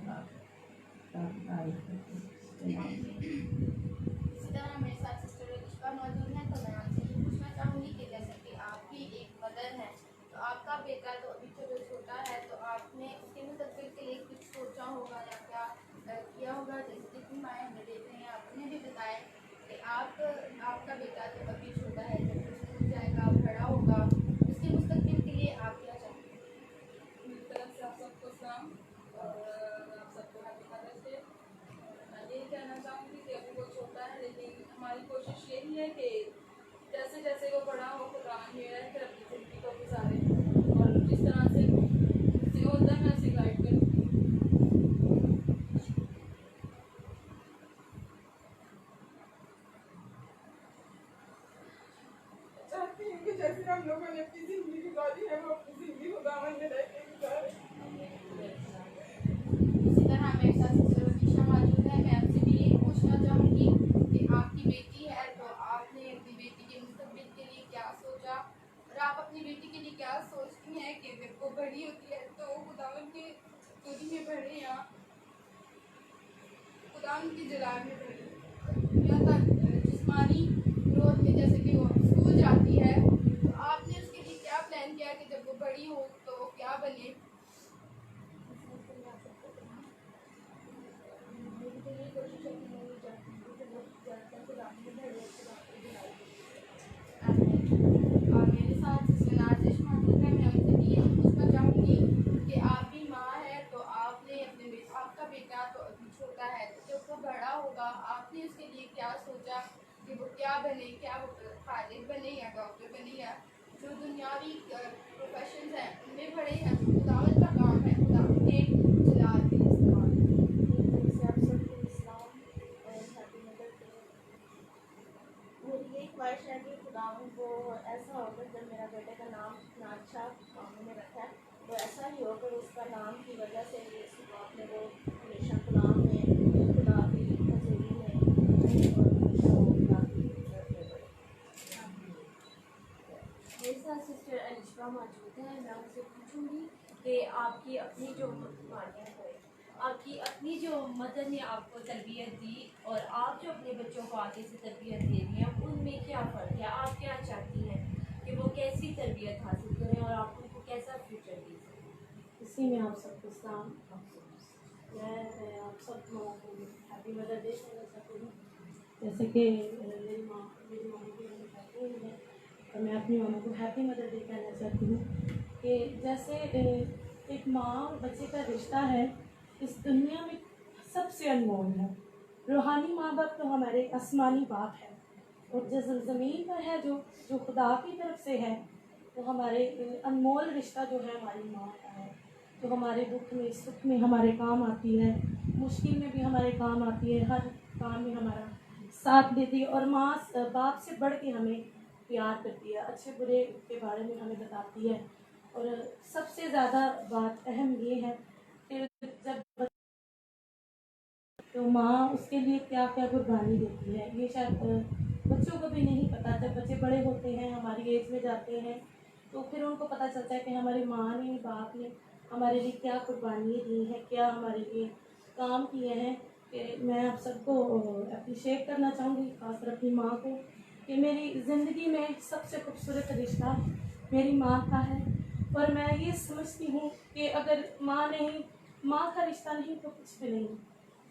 इसी तरह मेरे साथ सिस्टर रिश्वा मौजूद है, तो मैं आपसे ये पूछना चाहूँगी कि जैसे कि आप भी एक मदर हैं, तो आपका बेटा तो अभी छोटा है, तो आपने उसके मुस्तकबिल के लिए कुछ सोचा होगा या क्या किया होगा? जैसे जितनी माएँ हमें देख रही हैं, आपने भी बताया कि आपका बेटा तो अभी छोटा है, जब वो स्कूल जाएगा, बड़ा होगा, उसके मुस्तकबिल के लिए आप क्या चाहेंगे? मेरी तरफ से आप सबको सलाम और आप सबको हैप्पी मदर्स डे। मैं यही कहना चाहूँगी कि अभी वो छोटा है, लेकिन हमारी कोशिश यही है कि जैसे जैसे वो बड़ा हो, खुदा मेरा फिर अपनी ज़िंदगी को गुजारे, और जिस तरह से मुझसे होता है मैं उसे गाइड करूँगी। चाहती हूँ कि जैसे हम लोगों ने अपनी ज़िंदगी गुजारी है, वो अपनी ज़िंदगी खुदावन में रह के गुजारे। इसी तरह मेरे साथ सिस्टर अनीशा मौजूद है। मैं आपसे भी यही पूछना चाहूँगी कि आपकी बेटी है, तो आपने अपनी बेटी के मुस्तकबिल के लिए क्या सोचा, और आप अपनी बेटी के लिए क्या सोचती हैं कि जब वो बड़ी होती है तो खुदावन के गोदी में बढ़े या खुदावन की जलाल में बढ़े, या तक जिस्मानी ग्रोथ में, जैसे कि वो स्कूल जाती है, तो आपने उसके लिए क्या प्लान किया कि जब वो बड़ी हो तो वो क्या बने? और मेरे साथ सिस्टर नाज़िश मौजूद है। मैं उनसे भी यही पूछना चाहूँगी कि आप भी माँ है, तो आपने आपका बेटा तो अभी छोटा है, तो जब वो बड़ा होगा आपने उसके लिए क्या सोचा कि वो क्या बने, क्या वो खालिद बने या डॉक्टर बने या जो दुनियावी प्रोफेशंस हैं उनमें बढ़े हैं? खुदावत का काम है, खुदा के कि आपकी अपनी जो आपकी अपनी जो मदर ने आपको तरबियत दी और आप जो अपने बच्चों को आगे से तरबियत दे रही हैं, उनमें क्या फ़र्क है? आप क्या चाहती हैं कि वो कैसी तरबियत हासिल करें और आप उनको कैसा फ्यूचर दे सकें? इसी में आप सबको सलाम। मैं आप सब माँ को हैप्पी मदर डे कहना चाहती हूँ। जैसे कि मेरी मामा की मम्मी कहती हुई है, और मैं अपनी मामा को हैप्पी मदर डे कहना चाहती हूँ कि जैसे एक माँ और बच्चे का रिश्ता है, इस दुनिया में सबसे अनमोल है। रूहानी माँ बाप तो हमारे आसमानी बाप है, और जो ज़मीन पर है, जो खुदा की तरफ से है, वो हमारे अनमोल रिश्ता जो है हमारी माँ का है, जो हमारे दुख में सुख में हमारे काम आती है, मुश्किल में भी हमारे काम आती है, हर काम में हमारा साथ देती है। और माँ बाप से बढ़ के हमें प्यार करती है, अच्छे बुरे के बारे में हमें बताती है। और सबसे ज़्यादा बात अहम ये है कि जब तो माँ उसके लिए क्या क्या कुर्बानी देती है, ये शायद बच्चों को भी नहीं पता। जब बच्चे बड़े होते हैं, हमारी एज में जाते हैं, तो फिर उनको पता चलता है कि हमारी माँ ने, बाप ने हमारे लिए क्या कुर्बानियाँ दी हैं, क्या हमारे लिए काम किए हैं। कि मैं आप सबको अप्रिशिएट करना चाहूँगी, खासकर अपनी माँ को, कि मेरी ज़िंदगी में सबसे खूबसूरत रिश्ता मेरी माँ का है। और मैं ये समझती हूँ कि अगर माँ नहीं, माँ का रिश्ता नहीं तो कुछ भी नहीं।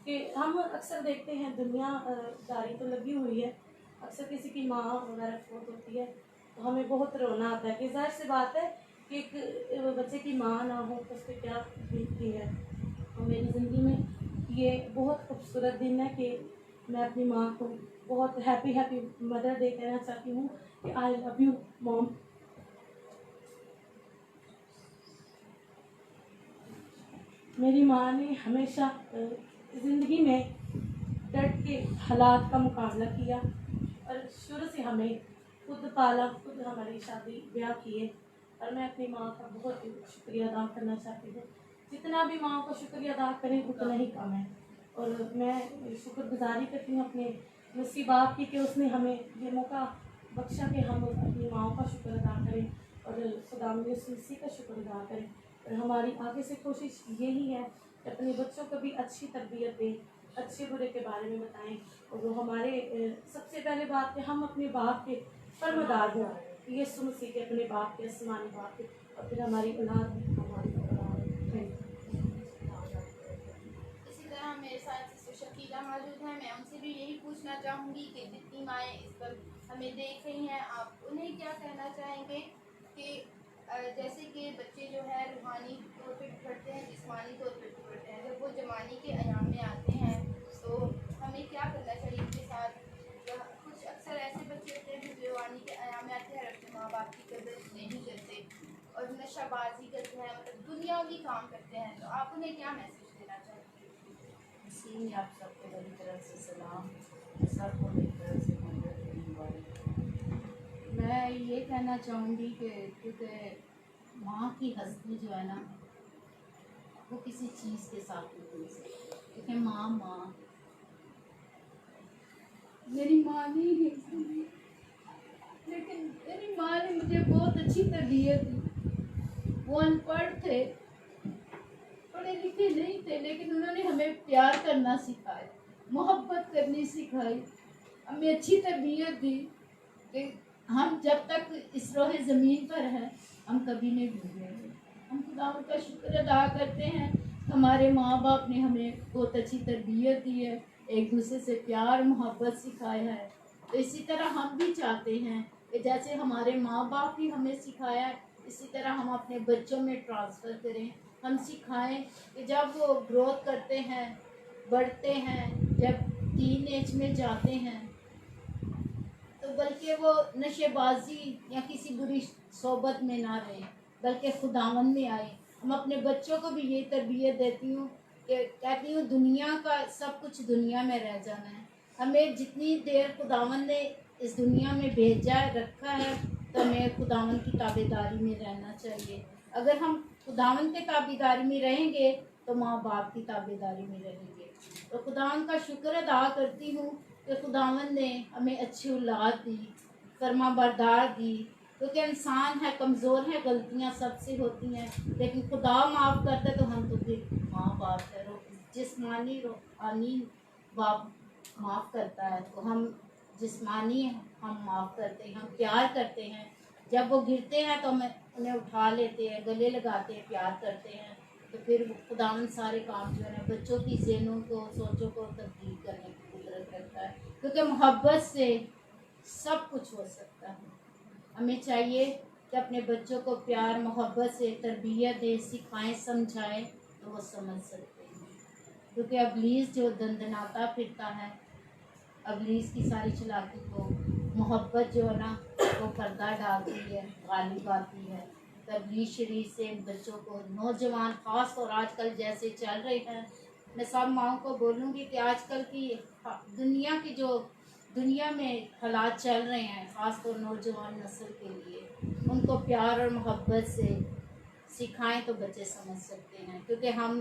कि हम अक्सर देखते हैं दुनियादारी तो लगी हुई है, अक्सर किसी की माँ वगैरह फोत होती है तो हमें बहुत रोना आता है कि जाहिर सी बात है कि एक बच्चे की माँ ना हो तो उस पर क्या बीतती है। और मेरी ज़िंदगी में ये बहुत खूबसूरत दिन है कि मैं अपनी माँ को बहुत हैप्पी मदर डे कहना चाहती हूँ कि आई लव यू मॉम। मेरी माँ ने हमेशा ज़िंदगी में डट के हालात का मुकाबला किया, और शुरू से हमें खुद पाला, खुद हमारी शादी ब्याह किए। और मैं अपनी माँ का बहुत शुक्रिया अदा करना चाहती हूँ। जितना भी माँ को शुक्रिया अदा करें उतना ही कम है। और मैं शुक्रगुजारी करती हूँ अपने नसीबात की कि उसने हमें ये मौका बख्शा कि हम अपनी माँ का शुक्र अदा करें और खुदा में उसी का शुक्र अदा करें। और हमारी आगे से कोशिश यही है कि अपने बच्चों को भी अच्छी तरबियत दें, अच्छे बुरे के बारे में बताएं। और वो हमारे सबसे पहले बात कि हम अपने बाप के फर्मादार हों, ये मसीह के अपने बाप के, आसमानी बाप के, और फिर हमारी औलाद भी हमारी औलाद है। इसी तरह मेरे साथ सिस्टर शकीला मौजूद हैं। मैं उनसे भी यही पूछना चाहूँगी कि जितनी माएँ इस पर हमें देख रही हैं, आप उन्हें क्या कहना चाहेंगे कि जैसे कि बच्चे जो है रूहानी तौर पर बढ़ते हैं, जिस्मानी तौर पर बढ़ते हैं, जब वो जवानी के अयाम में आते हैं तो हमें क्या करना चाहिए उनके साथ? कुछ अक्सर ऐसे बच्चे होते हैं जो जवानी के अयाम में आते हैं और अपने माँ बाप की कदर नहीं करते और नशाबाजी करते हैं, मतलब दुनियावी काम करते हैं, तो आप उन्हें क्या मैसेज देना चाहेंगे? इसी में आप सबको मेरी तरफ से सलाम, सबको मेरी तरफ से मुबारक। मैं ये कहना चाहूँगी कि क्योंकि माँ की हस्ती जो है ना, वो किसी चीज़ के साथ नहीं मिल सकती, क्योंकि माँ मेरी माँ नहीं है, लेकिन मेरी माँ ने मुझे बहुत अच्छी तरबियत दी। वो अनपढ़ थे, पढ़े लिखे नहीं थे, लेकिन उन्होंने हमें प्यार करना सिखाया, मोहब्बत करनी सिखाई, हमें अच्छी तरबियत दी कि हम जब तक इस रोहे ज़मीन पर हैं हम कभी नहीं भूलेंगे। हम खुदा का शुक्र अदा करते हैं, हमारे माँ बाप ने हमें बहुत अच्छी तरबियत दी है, एक दूसरे से प्यार मोहब्बत सिखाया है। तो इसी तरह हम भी चाहते हैं कि जैसे हमारे माँ बाप ही हमें सिखाया है, इसी तरह हम अपने बच्चों में ट्रांसफ़र करें। हम सिखाएं कि जब वो ग्रोथ करते हैं, बढ़ते हैं, जब टीन एज में जाते हैं, तो बल्कि वो नशेबाजी या किसी बुरी सोबत में ना रहें, बल्कि खुदावन में आए। हम अपने बच्चों को भी ये तरबियत देती हूँ कि कहती हूँ दुनिया का सब कुछ दुनिया में रह जाना है, हमें जितनी देर खुदावन ने इस दुनिया में भेजा रखा है तो हमें खुदावन की ताबेदारी में रहना चाहिए। अगर हम खुदावन के ताबेदारी में रहेंगे तो माँ बाप की ताबेदारी में रहेंगे। तो खुदावन का शुक्र अदा करती हूँ कि खुदावन ने हमें अच्छी औलाद दी, फरमा बरदार दी, क्योंकि इंसान है, कमज़ोर है, गलतियाँ सबसे होती हैं, लेकिन खुदा माफ़ करता है तो हम तो फिर माँ बाप है, जिस्मानी रूहानी बाप माफ़ करता है तो हम जिस्मानी हम माफ़ करते हैं, हम प्यार करते हैं। जब वो गिरते हैं तो हम उन्हें उठा लेते हैं, गले लगाते हैं, प्यार करते हैं, तो फिर खुदावन सारे काम जो है ना बच्चों की ज़हनों को, सोचों को तब्दील करने की कुदरत रखता है, क्योंकि मोहब्बत से सब कुछ हो सकता है। हमें चाहिए कि अपने बच्चों को प्यार मोहब्बत से तरबियत दें, सिखाएं, समझाएं तो वो समझ सकते हैं। क्योंकि अबलीस जो दंदनाता फिरता है, अबलीस की सारी चालाकी को मोहब्बत जो है ना वो पर्दा डालती है, गालिब आती है। तो अबलीस शरीर से इन बच्चों को, नौजवान खास और आजकल जैसे चल रहे हैं, मैं सब माओं को बोलूँगी कि आजकल की दुनिया में हालात चल रहे हैं, ख़ासतौर नौजवान नस्ल के लिए, उनको प्यार और मोहब्बत से सिखाएं तो बच्चे समझ सकते हैं। क्योंकि हम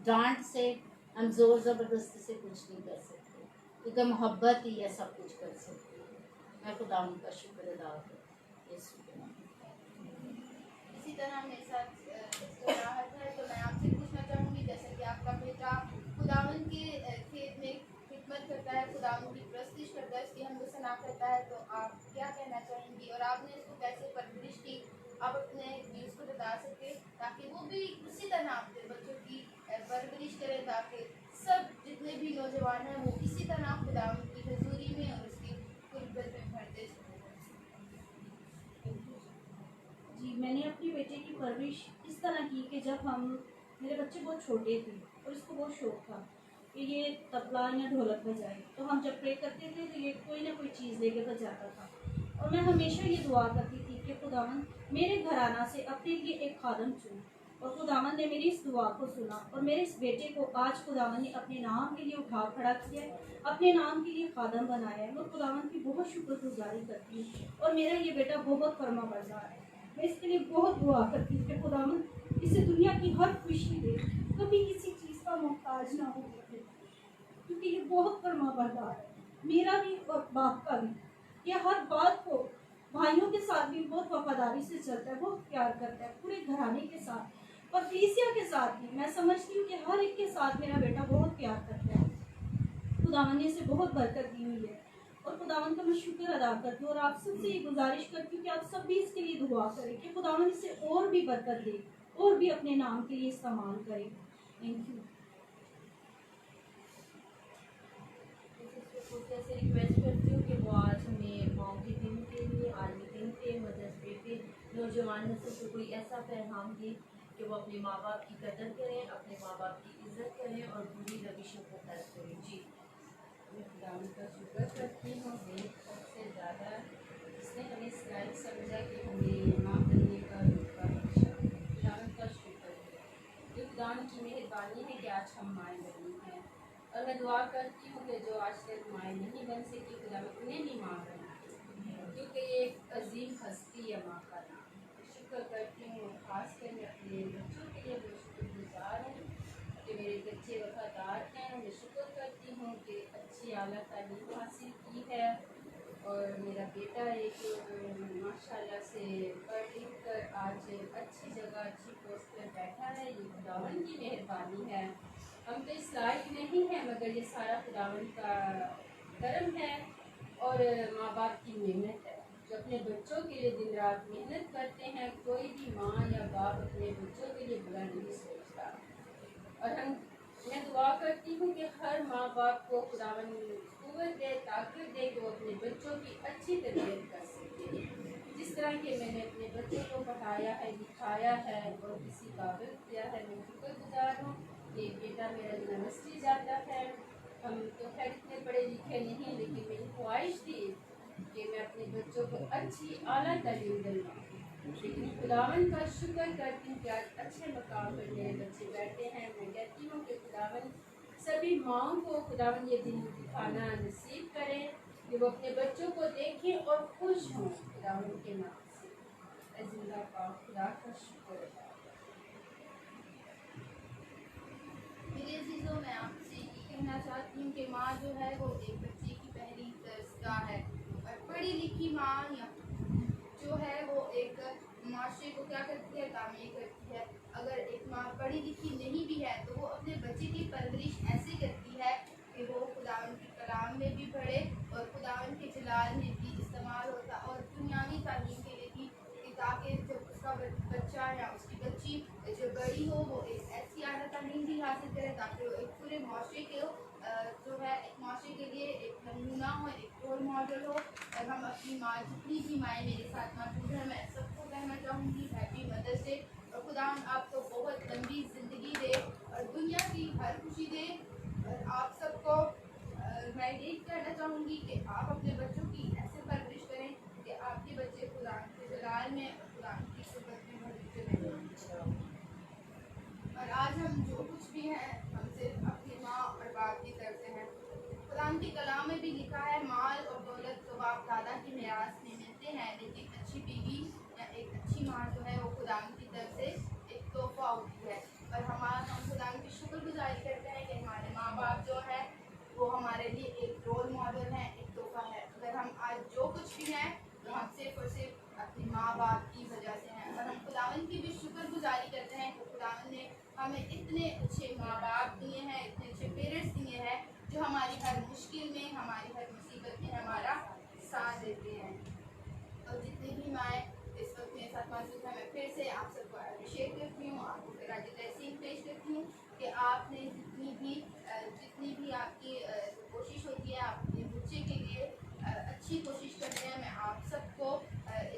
डांट से, हम ज़ोर ज़बरदस्ती से कुछ नहीं कर सकते, क्योंकि मोहब्बत ही है सब कुछ कर सकती है। मैं खुदा उनका शुक्र अदा करती हूँ। इसी तरह मेरे साथ राहत है, तो मैं आपसे पूछना चाहूँगी, जैसे कि आपका बेटा खुदावन के खेत में खिदमत करता है, खुदावन की प्रस्तिश करता है, उसकी हमदसना करता है, तो आप क्या कहना चाहेंगी और आपने इसको कैसे परवरिश की? आप अपने व्यूज़ को बता सकते ताकि वो भी उसी तरह अपने बच्चों की परवरिश करें, ताकि सब जितने भी नौजवान हैं वो इसी तरह खुदावन की हजूरी में और उसकी कुर्बत में बढ़ते चले। जी, मैंने अपने बेटे की परवरिश इस तरह की कि जब मेरे बच्चे बहुत छोटे थे और इसको बहुत शौक था कि ये तबला या ढोलक बजाए, तो हम जब प्रे करते थे तो ये कोई ना कोई चीज़ लेके बजाता था। और मैं हमेशा ये दुआ करती थी कि खुदावन मेरे घराना से अपने लिए एक खादम चुन, और खुदावन ने मेरी इस दुआ को सुना और मेरे इस बेटे को आज खुदावन ने अपने नाम के लिए उठा खड़ा किया है, अपने नाम के लिए खादम बनाया है। मैं खुदावन की बहुत शुक्रगुजारी करती हूँ और मेरा ये बेटा बहुत फर्मा बरदार है। मैं इसके लिए बहुत दुआ करती हूँ कि खुदावन इसे दुनिया की हर खुशी दे, कभी किसी चीज़ का मोहताज ना हो, क्योंकि ये बहुत फर्मा बरदार है, मेरा भी और बाप का भी। ये हर बात को भाइयों के साथ भी बहुत वफादारी से चलता है, बहुत प्यार करता है, पूरे घराने के साथ और कलीसिया के साथ भी। मैं समझती हूँ कि हर एक के साथ मेरा बेटा बहुत प्यार करता है। खुदावन ने इसे बहुत बरकत दी हुई है और खुदावन का मैं शुक्र अदा करती हूँ और आप सबसे ये गुजारिश करती हूँ कि आप सब भी इसके लिए दुआ करें कि खुदावन इसे और भी बरकत दे और भी अपने नाम के लिए इस्तेमाल करें। Thank you. जैसे रिक्वेस्ट करती हूँ कि वो आज हमें माओ के दिन के लिए, आर्मी दिन पे, मदर्स डे पे नौजवान नस्ल को कोई ऐसा पैगाम दे कि वो अपने माँ बाप की कदर करें, अपने माँ बाप की इज्जत करें और बुरी रविशों को तर्क करें। जी, मैं खुदावन का शुक्र करती हूँ सबसे ज़्यादा, जिसने हमें इस समझा कि हमें माँ बनने का रुतबा बख्शा। खुदावन का शुक्र है, ये खुदावन की मेहरबानी है कि आज हम माएँ बनी हैं। और मैं दुआ करती हूँ कि जो आज तक माएँ नहीं बन सकी, खुदावन उन्हें भी माँ बना, क्योंकि ये एक अजीम हस्ती है माँ का नाम। शुक्र करती हूँ, खास कर मैं अपने बच्चों के लिए बहुत शुक्रगुजार हूँ कि मेरे बच्चे वफादार हैं। मैं शुक्र करती हूँ कि अच्छी आला तालीम हासिल की है और मेरा बेटा एक माशाल्लाह से पढ़ लिख कर आज अच्छी जगह, अच्छी पोस्ट पर बैठा है। ये खुदावन की मेहरबानी है। हम तो इस लायक नहीं हैं, मगर ये सारा खुदावन का करम है और माँ बाप की मेहनत है, जो अपने बच्चों के लिए दिन रात मेहनत करते हैं। कोई भी माँ या बाप अपने बच्चों के लिए बुरा नहीं सोचता। और मैं दुआ करती हूँ कि हर माँ बाप को खुदावन कुव्वत दे, ताकत दे कि वो अपने बच्चों की अच्छी तरबियत कर सके। जिस तरह के मैंने अपने बच्चों को पढ़ाया है, लिखाया है और किसी काबिल किया है, मैं शुक्रगुजार हूँ। ये बेटा मेरा यूनिवर्सिटी जाता है। हम तो खैर इतने पढ़े लिखे नहीं, लेकिन मेरी ख्वाहिश थी कि मैं अपने बच्चों को अच्छी आला तालीम दिलवाऊँ। लेकिन खुदावन का शुक्र करती हूँ कि आज अच्छे मकाम पर मेरे बच्चे बैठे हैं। मैं कहती हूँ कि खुदावन सभी माओं को खुदावन ये दिन दिखाना नसीब करें कि वो अपने बच्चों को देखें और खुश हों खुदावन के नाम से। जिंदा का खुदा का शुक्र अदा। मेरे अजीज़ों, मैं आपसे ये कहना चाहती हूँ कि माँ जो है वो एक बच्चे की पहली दरसगाह है और पढ़ी लिखी माँ या जो है वो एक माशरे को क्या करती है, तामीर करती है। अगर एक माँ पढ़ी लिखी नहीं भी है तो वो अपने बच्चे की परवरिश ऐसे करती है कि वो खुदावन के कलाम में भी पढ़े और खुदावन के जलाल में भी इस्तेमाल होता और दुनियावी तालीम के लिए भी, ताकि जब उसका बच्चा या उसकी बच्ची जो बड़ी हो वो एक ऐसी आला तालीम भी हासिल करे ताकि वो एक पूरे माशरे के जो है एक माशरे के लिए एक नमूना हो, एक रोल मॉडल हो। और हम अपनी माँ, जितनी भी माएँ मेरे साथ मौजूद है, मैं सबको कहना चाहूँगी हैप्पी मदर्स डे। और खुदा आपको बहुत लंबी ज़िंदगी दे और दुनिया की हर खुशी दे। और आप सबको मैं यही कहना चाहूँगी कि आप अपने बच्चों की ऐसे परवरिश करें कि आपके बच्चे खुदा के जलाल में और खुदा की खुदमत में भविष्य में। और आज हम जो कुछ भी हैं हम सिर्फ अपनी माँ और बाप की तरफ से हैं। खुदा के कलाम में भी लिखा है, माल और दौलत तो बाप दादा की मेरास में मिलते हैं, लेकिन अच्छी बीवी या एक अच्छी माँ जो है वो खुदा की तरफ से एक तोहफा होती है। और हम खुदा की शुक्रगुजारी करते हैं कि हमारे माँ बाप जो है वो हमारे लिए एक रोल मॉडल है, एक तोहफा है। अगर हम आज जो कुछ भी हैं तो हम सिर्फ और सिर्फ अपने माँ बाप की वजह से हैं। और हम खुदावन की भी शुक्रगुजारी करते हैं कि खुदावन ने हमें इतने अच्छे माँ बाप दिए हैं, इतने अच्छे पेरेंट्स दिए हैं जो हमारी हर मुश्किल में, हमारी हर मुसीबत में हमारा साथ देते हैं। और जितनी भी माएँ इस वक्त मेरे साथ मौजूद है, मैं फिर से आप सबको अप्रिशिएट करती हूँ, आपको मेरा तहसीन पेश करती हूँ कि आपने जितनी भी आपकी कोशिश होती है, आप अपने बच्चे के लिए अच्छी कोशिश करते हैं। मैं आप सबको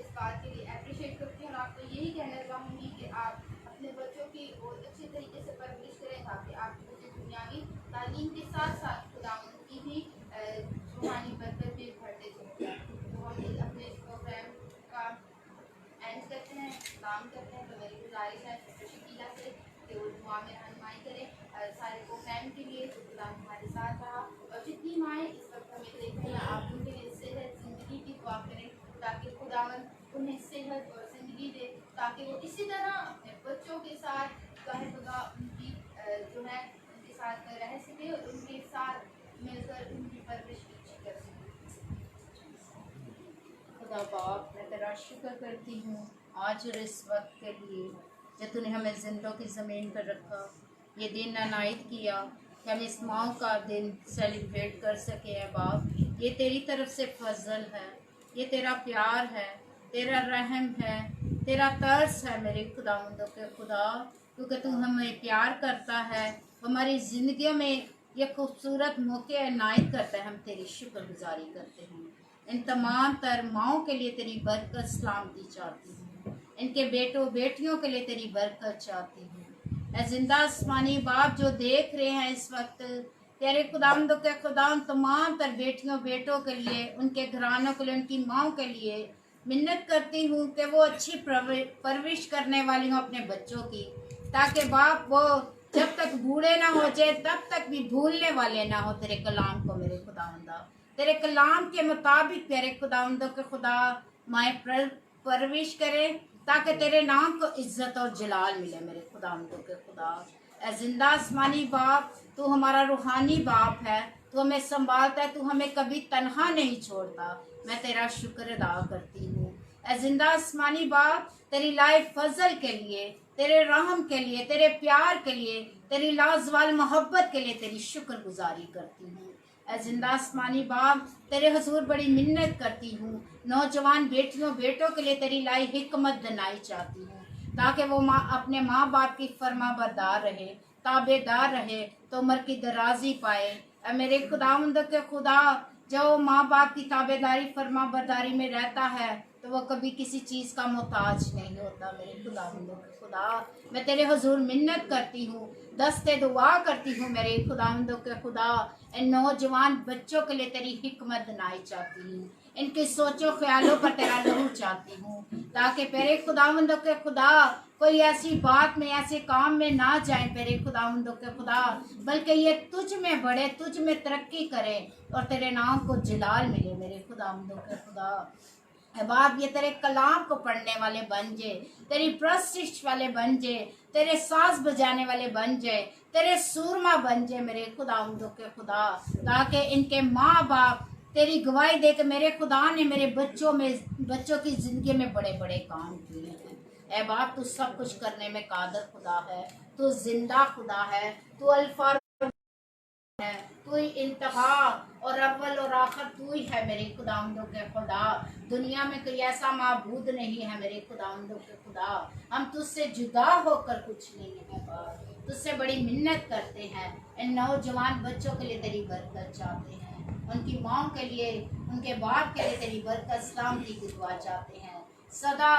इस बात के लिए अप्रिशिएट करती हूँ और आपको यही कहना चाहूँगी कि आप अपने बच्चों की और अच्छे तरीके से परवरिश करें ताकि आपके बच्चे दुनियावी तालीम के साथ साथ खुदावंद की भी रूहानी बरकत में बढ़ते चले। तो हम अपने इस प्रोग्राम का एंड करते हैं, काम करते हैं। तो मेरी गुजारिश है शकीला से कि वो दुआ में रहनुमाई करें सारे प्रोग्राम के लिए। तो खुदा हमारे साथ रहा और जितनी माएँ इस वक्त हमें देख रही हैं, आप उनके लिए सेहत ज़िंदगी की दुआ करें ताकि खुदावंद उन्हें सेहत और ज़िंदगी दे, ताकि वो इसी तरह अपने बच्चों के साथ चाहे खुदा उनकी जो है उनके साथ रह सके और उनके साथ मिलकर उनकी परवरिश अच्छी कर सके। खुदा बाप, मैं तेरा शुक्र करती हूँ आज और इस वक्त के लिए जो तूने हमें जिंदों की ज़मीन पर रखा, ये दिन अनायत किया कि हम इस माँ का दिन सेलिब्रेट कर सके। है बाप, ये तेरी तरफ से फजल है, ये तेरा प्यार है, तेरा रहम है, तेरा तरस है मेरे खुदावंदों के खुदा, क्योंकि तू हमें प्यार करता है, हमारी ज़िंदगियों में ये खूबसूरत मौके अनायत करता है। हम तेरी शुक्रगुजारी करते हैं। इन तमाम तर माओं के लिए तेरी बरकत सलामती चाहती हूँ, इनके बेटों बेटियों के लिए तेरी बरकत चाहती हूँ। ऐ जिंदा आसमानी बाप जो देख रहे हैं इस वक्त, तेरे खुदावंदों के खुदा उन तमाम तर बेटियों बेटों के लिए, उनके घरानों के लिए, उनकी माओं के लिए मिन्नत करती हूँ कि वो अच्छी परवरिश करने वाली हों अपने बच्चों की, ताकि बाप वो जब तक बूढ़े ना हो जाए तब तक भी भूलने वाले ना हो तेरे कलाम को। मेरे खुदावंदा, तेरे कलाम के मुताबिक तेरे खुदावंदों के खुदा माए परवरिश करे ताकि तेरे नाम को इज्जत और जलाल मिले। मेरे खुदावंदों के खुदा, ऐ जिंदा आसमानी बाप, तू हमारा रूहानी बाप है, तू हमें संभालता है, तू हमें कभी तन्हा नहीं छोड़ता। मैं तेरा शुक्र अदा करती हूँ। ऐ जिंदा आसमानी बाप, तेरी लाइफ फजल के लिए, तेरे रहम के लिए, तेरे प्यार के लिए, तेरी लाजवाल मोहब्बत के लिए तेरी शुक्रगुजारी करती हूँ। ऐ जिंदा आसमानी बाप, तेरे हुजूर बड़ी मिन्नत करती हूँ। नौजवान बेटियों बेटों के लिए तेरी लाई हिकमत दनाई चाहती हूँ ताकि वो अपने माँ बाप की फर्मा बरदार रहे, ताबेदार रहे, तो उम्र की दराजी पाए। मेरे खुदावंद के खुदा, जो माँ बाप की ताबेदारी फर्मा बरदारी में रहता है तो वो कभी किसी चीज़ का मोहताज नहीं होता। मेरे खुदावंद के खुदा, मैं तेरे हुजूर मिन्नत करती हूँ, दस्ते दुआ करती हूँ मेरे खुदावंद के खुदा, इन नौजवान बच्चों के लिए तेरी हिकमत दनाई चाहती हूँ, इनके सोचो ख्यालों पर तेरा लहू चाहती हूँ, ताकि मेरे खुदावंद के खुदा कोई ऐसी बात में, ऐसे काम में ना जाए मेरे खुदावंद के खुदा, बल्कि ये तुझ में बढ़े, तुझ में तरक्की करे और तेरे नाम को जलाल मिले। मेरे खुदावंद के खुदा, बाप ये तेरे कलाम को पढ़ने वाले बन जाए, तेरी प्रस्तिष्ठ वाले बन जाए, तेरे साज बजाने वाले बन जाए, तेरे सूरमा बन जाए मेरे खुदावंदों के खुदा, ताकि इनके माँ बाप तेरी गवाही दे के मेरे खुदा ने मेरे बच्चों की जिंदगी में बड़े बड़े काम किए हैं। ऐ बाप, तू सब कुछ करने में कादर खुदा है, तू जिंदा खुदा है, तू अल्फा है, तू ही इंतहा और अव्वल और आखिर तू ही है मेरे खुदावंदों के खुदा। दुनिया में कोई ऐसा माबूद नहीं है मेरे खुदावंदों के खुदा। हम तुझसे जुदा होकर कुछ नहीं है बाप, तुझसे बड़ी मिन्नत करते हैं। इन नौजवान बच्चों के लिए तेरी बरकत चाहते हैं, उनकी माँ के लिए, उनके बाप के लिए तेरी बरकत सलामती की दुआ चाहते हैं। सदा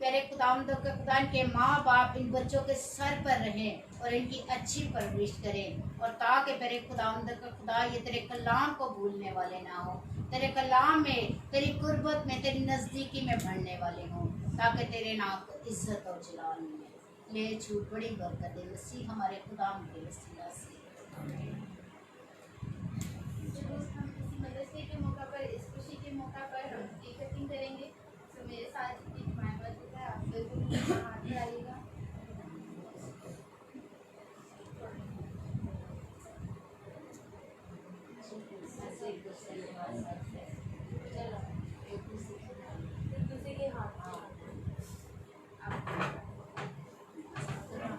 तेरे खुदावंदों के खुदा के माँ बाप इन बच्चों के सर पर रहें और इनकी अच्छी परवरिश करें, और ताकि तेरे खुदावंदों के खुदा ये तेरे कलाम को भूलने वाले ना हो, तेरे कलाम में, तेरी कुर्बत में, तेरी नज़दीकी में बढ़ने वाले हों, ताकि तेरे नाम को इज्जत और जलाल मिले। ये छूट बड़ी बरकत है मसीह हमारे खुदाम के वसीला से। हम इसी मदर्स डे के मौका पर, इस खुशी के मौका पर हम केक कटिंग करेंगे। तो मेरे साथ एक मायबा जो है, आप लोग हाथ डालिएगा।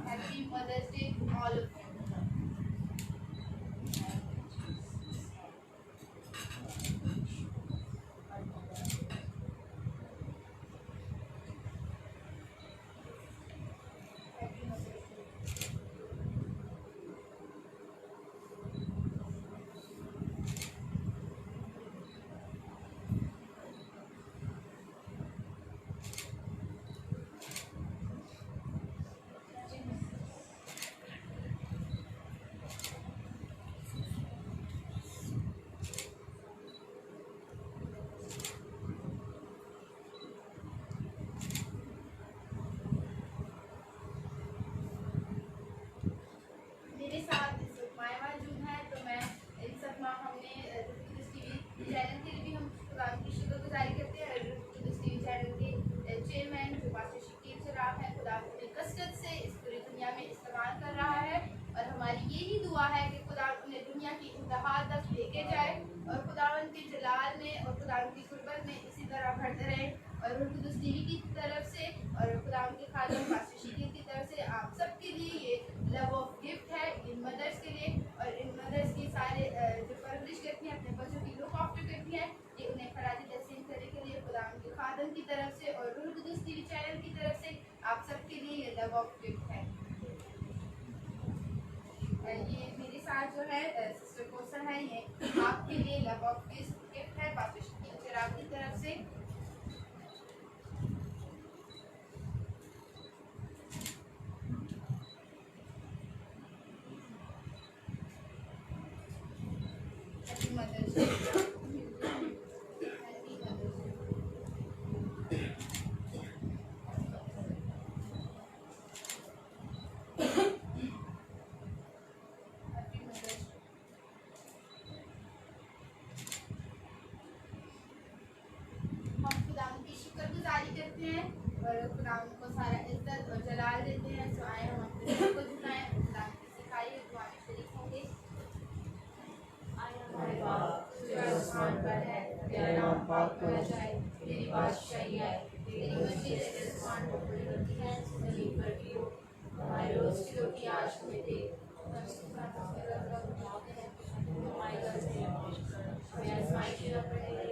Happy mother's day to all of you. मेरे साथ इस वक्त मायवा जून है, तो मैं इन सब माह हमने टीवी चैनल के लिए भी हम खुदावंद की शुक्रगुजारी करते हैं। टीवी चैनल के चेयरमैन जो पास्टर शकील शराफ है, खुदावंद ने कसरत से इस पूरी दुनिया में इस्तेमाल कर रहा है, और हमारी यही दुआ है कि खुदावंद उन्हें दुनिया की इंतहा तक लेके जाए, और खुदावंद के जलाल में और खुदावंद की कुर्बत में इसी तरह बढ़ते रहे। और रुल टीवी की तरफ से और खुदावंद के खादिम पास्टर शकील की तरफ से आप सबके लिए ये लव ऑफ गिफ्ट है इन मदर्स के लिए, और इन मदर्स की सारे जो परवरिश करती हैं, अपने बच्चों की लुक आफ्टर करती हैं, ये उन्हें खराज तहसीन करने के लिए खुदावंद के खादिम की तरफ से और रुल टीवी चैनल की तरफ से आप सबके लिए ये लव ऑफ गिफ्ट है। ये मेरे साथ जो है सिस्टर कोसर है, ये आपके लिए लव ऑफ गिफ्ट है पास्टर शकील शराफ की तरफ से। Happy mother's day. Happy mother's day. Happy mother's day. हम खुदावंद की शुक्रगुजारी करते हैं और खुदावंद को सारा इज्जत और जलाल देते हैं। सो आए हम अपने दिल को झुकाएं, खुदावंद की सिखाई हुई दुआ में शरीक होंगे। हमारे बाप जो आसमान पर है, तेरा नाम पाक होना जाए, तेरी बादशाही आए, तेरी मर्जी जैसे आसमान पर पूरी होती है जमीन पर भी हो। हमारे रोज की रोटी आज हमें दे, हमारी गलतियां माफ कर, हमें आजमाइश न पड़ने दे,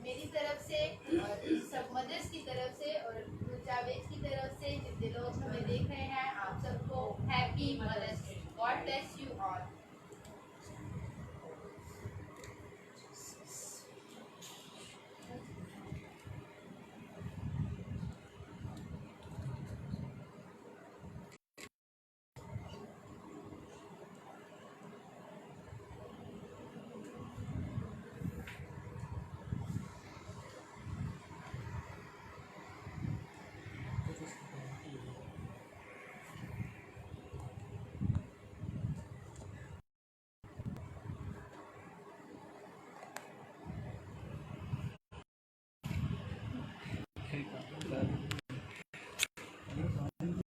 मेरी तरफ से और सब मदर्स की तरफ से और जावेद की तरफ से, जितने लोग हमें देख रहे हैं, आप सबको happy mother's day. God bless.